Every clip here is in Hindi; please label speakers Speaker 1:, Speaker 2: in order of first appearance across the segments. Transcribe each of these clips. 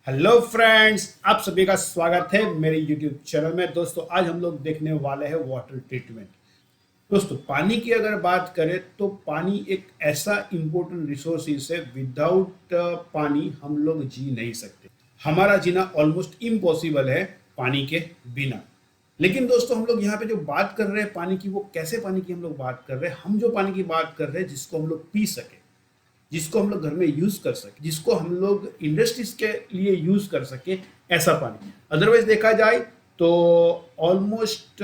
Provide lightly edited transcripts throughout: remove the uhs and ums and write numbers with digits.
Speaker 1: हेलो फ्रेंड्स, आप सभी का स्वागत है मेरे यूट्यूब चैनल में। दोस्तों, आज हम लोग देखने वाले हैं वाटर ट्रीटमेंट। दोस्तों, पानी की अगर बात करें तो पानी एक ऐसा इंपॉर्टेंट रिसोर्स है। विदाउट पानी हम लोग जी नहीं सकते। हमारा जीना ऑलमोस्ट इम्पॉसिबल है पानी के बिना। लेकिन दोस्तों, हम लोग यहाँ पे जो बात कर रहे हैं पानी की, वो कैसे पानी की हम लोग बात कर रहे हैं? हम जो पानी की बात कर रहे हैं जिसको हम लोग पी सके, जिसको हम लोग घर में यूज कर सके, जिसको हम लोग इंडस्ट्रीज के लिए यूज कर सके, ऐसा पानी। अदरवाइज देखा जाए तो ऑलमोस्ट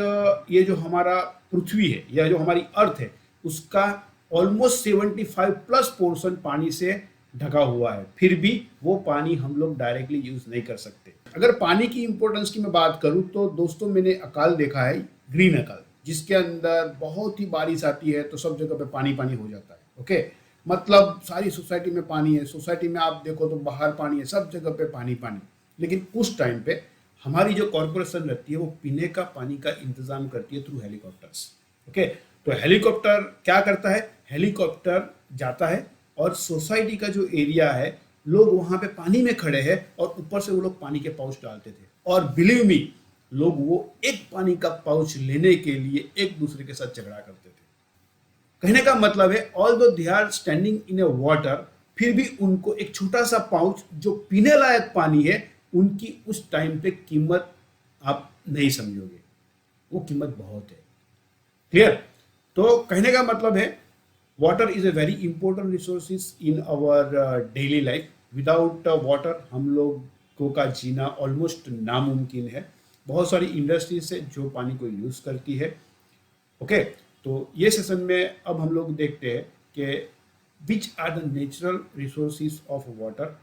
Speaker 1: ये जो हमारा पृथ्वी है या जो हमारी अर्थ है, उसका ऑलमोस्ट 75+ पोर्शन पानी से ढका हुआ है। फिर भी वो पानी हम लोग डायरेक्टली यूज नहीं कर सकते। अगर पानी की इंपॉर्टेंस की मैं बात करूं तो दोस्तों, मैंने अकाल देखा है, ग्रीन अकाल, जिसके अंदर बहुत ही बारिश आती है तो सब जगह पे पानी पानी हो जाता है। ओके, मतलब सारी सोसाइटी में पानी है, सोसाइटी में आप देखो तो बाहर पानी है, सब जगह पे पानी पानी। लेकिन उस टाइम पे हमारी जो कॉरपोरेशन रहती है वो पीने का पानी का इंतजाम करती है थ्रू हेलीकॉप्टर्स। ओके, तो हेलीकॉप्टर क्या करता है? हेलीकॉप्टर जाता है और सोसाइटी का जो एरिया है, लोग वहां पे पानी में खड़े हैं और ऊपर से वो लोग पानी के पाउच डालते थे। और बिलीव मी, लोग वो एक पानी का पाउच लेने के लिए एक दूसरे के साथ झगड़ा करते थे। कहने का मतलब है, although they are standing in a water, फिर भी उनको एक छोटा सा पाउच जो पीने लायक पानी है, उनकी उस टाइम पे कीमत आप नहीं समझोगे। वो कीमत बहुत है। क्लियर? तो कहने का मतलब है, water is a very important resources in our daily life. Without water हम लोगों का जीना ऑलमोस्ट नामुमकिन है। बहुत सारी इंडस्ट्रीज है जो पानी को यूज करती है। ओके, तो ये सेशन में अब हम लोग देखते हैं कि which are the natural resources of water,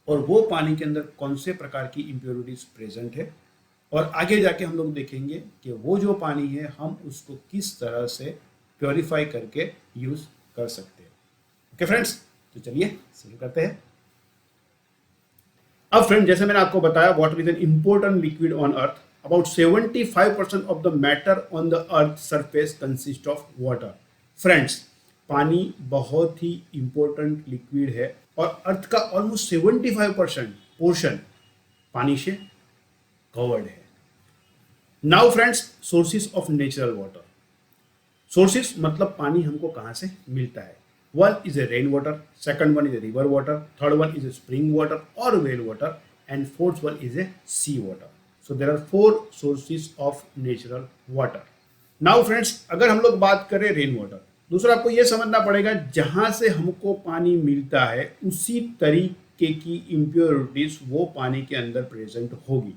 Speaker 1: और वो पानी के अंदर कौन से प्रकार की इम्प्योरिटीज प्रेजेंट है। और आगे जाके हम लोग देखेंगे कि वो जो पानी है हम उसको किस तरह से प्योरीफाई करके यूज कर सकते हैं। ओके फ्रेंड्स, तो चलिए शुरू करते हैं। अब फ्रेंड, जैसे मैंने आपको बताया, water is an important liquid on earth. About 75% of the matter on the earth surface consist of water. Friends, पानी बहुत ही इंपॉर्टेंट लिक्विड है और अर्थ का ऑलमोस्ट 75% पोर्शन पानी से कवर्ड है। Now friends, sources of natural water. Sources मतलब पानी हमको कहाँ से मिलता है। One is a rain water, second one is a river water, third one is a spring water और well water, and fourth one is a sea water. So there are 4 sources of natural water. Now friends, अगर हम लोग बात करें रेन वाटर, दूसरा आपको यह समझना पड़ेगा, जहां से हमको पानी मिलता है उसी तरीके की इम्प्योरिटीज वो पानी के अंदर प्रेजेंट होगी।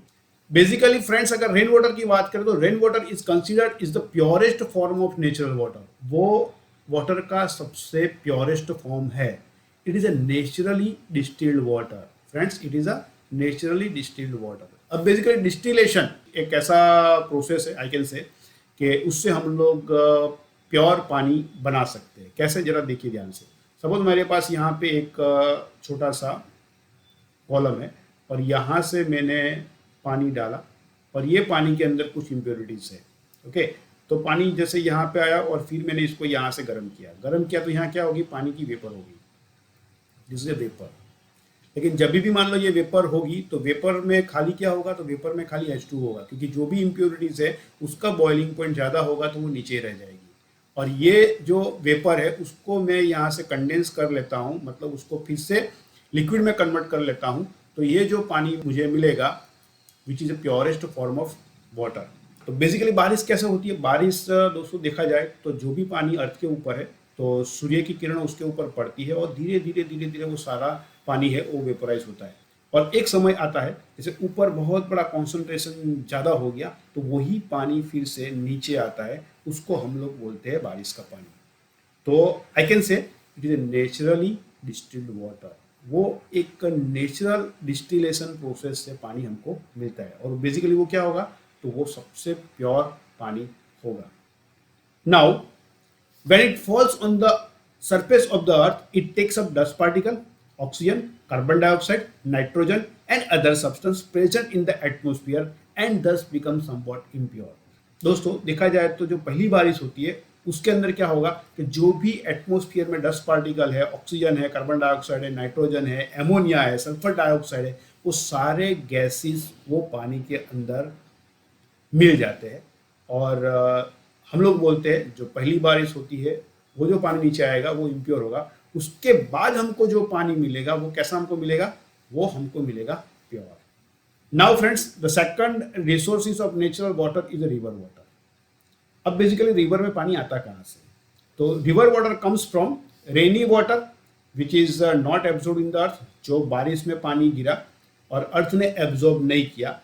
Speaker 1: बेसिकली फ्रेंड्स, अगर रेन वाटर की बात करें तो rain water is considered is the purest form of natural water. वो वाटर का सबसे प्योरेस्ट फॉर्म है। It is a naturally distilled water. Friends, it is a naturally distilled water. अब बेसिकली डिस्टिलेशन एक ऐसा प्रोसेस है, आई कैन से, कि उससे हम लोग प्योर पानी बना सकते हैं। कैसे, जरा देखिए ध्यान से। सपोज मेरे पास यहाँ पे एक छोटा सा कॉलम है और यहाँ से मैंने पानी डाला और ये पानी के अंदर कुछ इम्प्योरिटीज है। ओके, तो पानी जैसे यहाँ पे आया और फिर मैंने इसको यहाँ से गर्म किया तो यहाँ क्या होगी? पानी की वेपर होगी। This is a vapour. लेकिन जब भी मान लो ये वेपर होगी तो वेपर में खाली क्या होगा? तो वेपर में खाली H2 होगा, क्योंकि जो भी इम्प्योरिटीज है उसका बॉइलिंग पॉइंट ज़्यादा होगा तो वो नीचे रह जाएगी। और ये जो वेपर है उसको मैं यहाँ से कंडेंस कर लेता हूँ, मतलब उसको फिर से लिक्विड में कन्वर्ट कर लेता हूँ। तो ये जो पानी मुझे मिलेगा, which is the purest form of water. तो बेसिकली बारिश कैसे होती है? बारिश दोस्तों देखा जाए तो जो भी पानी अर्थ के ऊपर है, तो सूर्य की किरण उसके ऊपर पड़ती है और धीरे धीरे वो सारा पानी है वो वेपोराइज होता है। और एक समय आता है जैसे ऊपर बहुत बड़ा कॉन्सेंट्रेशन ज़्यादा हो गया तो वही पानी फिर से नीचे आता है, उसको हम लोग बोलते हैं बारिश का पानी। तो I can say it is a naturally distilled water. वो एक नेचुरल डिस्टिलेशन प्रोसेस से पानी हमको मिलता है और बेसिकली वो क्या होगा? तो वो सबसे प्योर पानी होगा। Now when it falls on the surface of the earth, it takes up dust particle, oxygen, carbon dioxide, nitrogen and other substance present in the atmosphere and thus becomes somewhat impure. दोस्तों, देखा जाए तो जो पहली बारिश होती है उसके अंदर क्या होगा कि जो भी एटमॉस्फेयर में डस्ट पार्टिकल है, ऑक्सीजन है, कार्बन डाइऑक्साइड है, नाइट्रोजन है, एमोनिया है, सल्फर डाइऑक्साइड है, वो सारे गैसेस वो पानी के अंदर मिल जाते हैं। और हम लोग बोलते हैं जो पहली बारिश होती है वो जो पानी नीचे आएगा वो इम्प्योर होगा, उसके बाद हमको जो पानी मिलेगा वो कैसा हमको मिलेगा, वो हमको मिलेगा pure. Now friends, the second resources of natural water is river water. अब बेसिकली रिवर में पानी आता कहाँ से? तो river water comes from rainy water which is not absorb in the earth, जो बारिश में पानी गिरा और अर्थ ने एब्जॉर्ब नहीं किया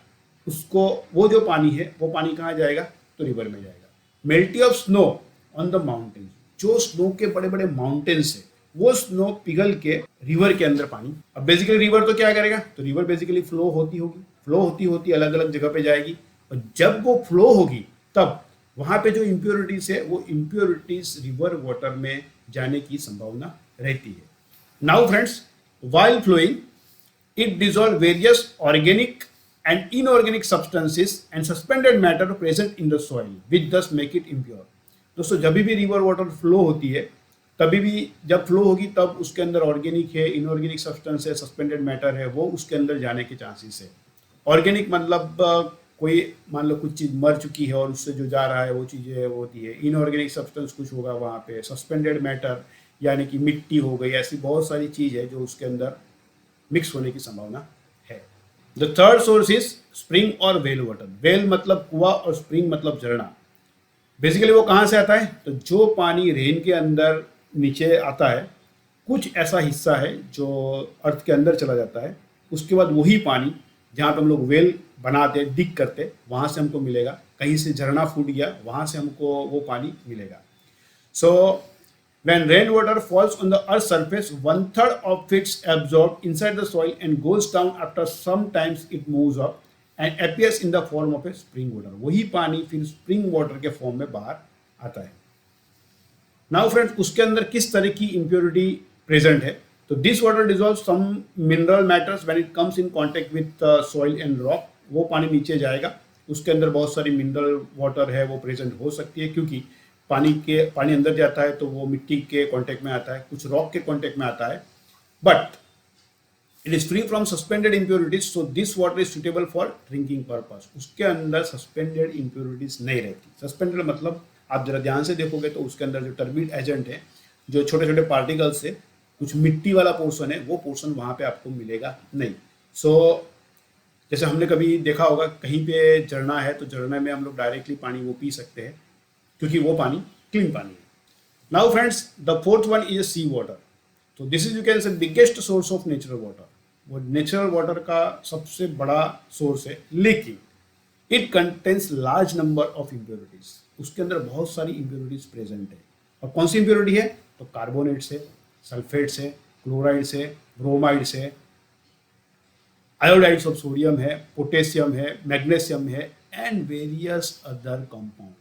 Speaker 1: उसको, वो जो पानी है वो पानी कहाँ जाएगा, तो रिवर में जाएगा। Melty of snow on the mountain, जो स्नो के बड़े बड़े माउंटेन्स है वो स्नो पिघल के रिवर के अंदर पानी। अब बेसिकली रिवर तो क्या करेगा, तो रिवर बेसिकली फ्लो होती होगी, फ्लो होती होती अलग अलग जगह पे जाएगी, और जब वो फ्लो होगी तब वहां पे जो इम्प्योरिटीज है वो इम्प्योरिटीज रिवर वाटर में जाने की संभावना रहती है। Now friends, while flowing it dissolve various organic and inorganic substances and suspended matter present in the soil which thus make it impure। दोस्तों जब भी रिवर वाटर फ्लो होती है तभी भी जब फ्लो होगी तब उसके अंदर ऑर्गेनिक है, इनऑर्गेनिक सब्सटेंस है, सस्पेंडेड मैटर है, वो उसके अंदर जाने के चांसेस है। ऑर्गेनिक मतलब कोई मान लो कुछ चीज़ मर चुकी है और उससे जो जा रहा है वो चीज़ें होती है। इनऑर्गेनिक सब्सटेंस कुछ होगा वहाँ पे, सस्पेंडेड मैटर यानी कि मिट्टी हो गई, ऐसी बहुत सारी चीज़ है जो उसके अंदर मिक्स होने की संभावना है। The third source is spring और वेल वाटर। वेल मतलब कुआं और स्प्रिंग मतलब झरना। बेसिकली वो कहाँ से आता है, तो जो पानी रेन के अंदर नीचे आता है, कुछ ऐसा हिस्सा है जो अर्थ के अंदर चला जाता है, उसके बाद वही पानी जहाँ पे हम लोग वेल बनाते डिग करते वहाँ से हमको मिलेगा। कहीं से झरना फूट गया वहाँ से हमको वो पानी मिलेगा। सो when rainwater falls on the earth's surface, 1/3 of it's absorbed inside the soil and goes down after some times it moves up and appears in the form of a spring water। वही पानी फिर स्प्रिंग वाटर के फॉर्म में बाहर आता है। नाउ फ्रेंड्स, उसके अंदर किस तरह की इम्प्योरिटी प्रेजेंट है, तो this water dissolve some mineral matters when it comes in contact with soil and rock. वो पानी नीचे जाएगा, उसके अंदर बहुत सारी मिनरल वाटर है वो प्रेजेंट हो सकती है, क्योंकि पानी अंदर जाता है तो वो मिट्टी के कांटेक्ट में आता है, कुछ रॉक के कांटेक्ट में आता है, but it is free from suspended impurities, so this water is suitable for drinking purpose. उसके अंदर सस्पेंडेड इम्प्योरिटीज नहीं रहती। सस्पेंडेड मतलब आप जरा ध्यान से देखोगे तो उसके अंदर जो टर्बिड एजेंट है, जो छोटे छोटे पार्टिकल्स है, कुछ मिट्टी वाला पोर्शन है, वो पोर्शन वहाँ पे आपको मिलेगा नहीं। सो जैसे हमने कभी देखा होगा कहीं पे झरना है तो झरने में हम लोग डायरेक्टली पानी वो पी सकते हैं क्योंकि वो पानी क्लीन पानी है। Now friends, the fourth one is sea water. तो this is you can say biggest source of natural water. वो नेचुरल वाटर का सबसे बड़ा सोर्स है, लेकिन it contains large number of impurities. उसके अंदर बहुत सारी इम्प्योरिटीज प्रेजेंट है। और कौन सी इम्प्योरिटी है, तो कार्बोनेट्स है, सल्फेट्स है, क्लोराइड्स है, ब्रोमाइड्स है, आयोडाइड्स ऑफ सोडियम है, पोटेशियम है, मैग्नीशियम है एंड वेरियस अदर कंपाउंड्स।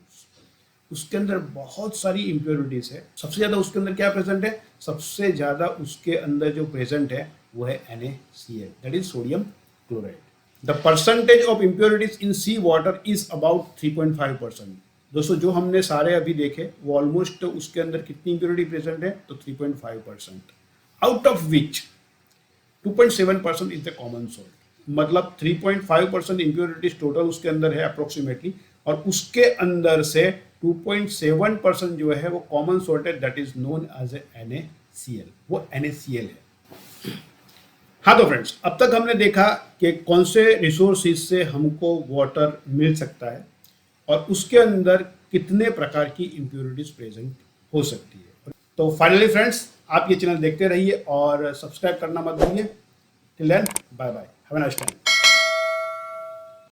Speaker 1: उसके अंदर बहुत सारी इम्प्योरिटीज है। सबसे ज़्यादा उसके अंदर क्या प्रेजेंट है, सबसे ज़्यादा उसके अंदर जो प्रेजेंट है वो है NaCl, that is sodium chloride. The percentage of impurities in sea water is about 3.5%। दोस्तों जो हमने सारे अभी देखे वो ऑलमोस्ट उसके अंदर कितनी इम्प्योरिटी प्रेजेंट है, तो 3.5%, out of which 2.7% is the common salt. मतलब 3.5% इम्प्योरिटीज टोटल उसके अंदर है अप्रोक्सीमेटली, और उसके अंदर से 2.7% जो है वो कॉमन सॉल्ट है, that is known as NaCl। वो NaCl है। हाँ तो फ्रेंड्स, अब तक हमने देखा कि कौन से रिसोर्सेज से हमको वाटर मिल सकता है और उसके अंदर कितने प्रकार की इम्प्योरिटीज प्रेजेंट हो सकती है। तो फाइनली फ्रेंड्स, आप ये चैनल देखते रहिए और सब्सक्राइब करना मत भूलिए। Till then, bye bye, have a nice time.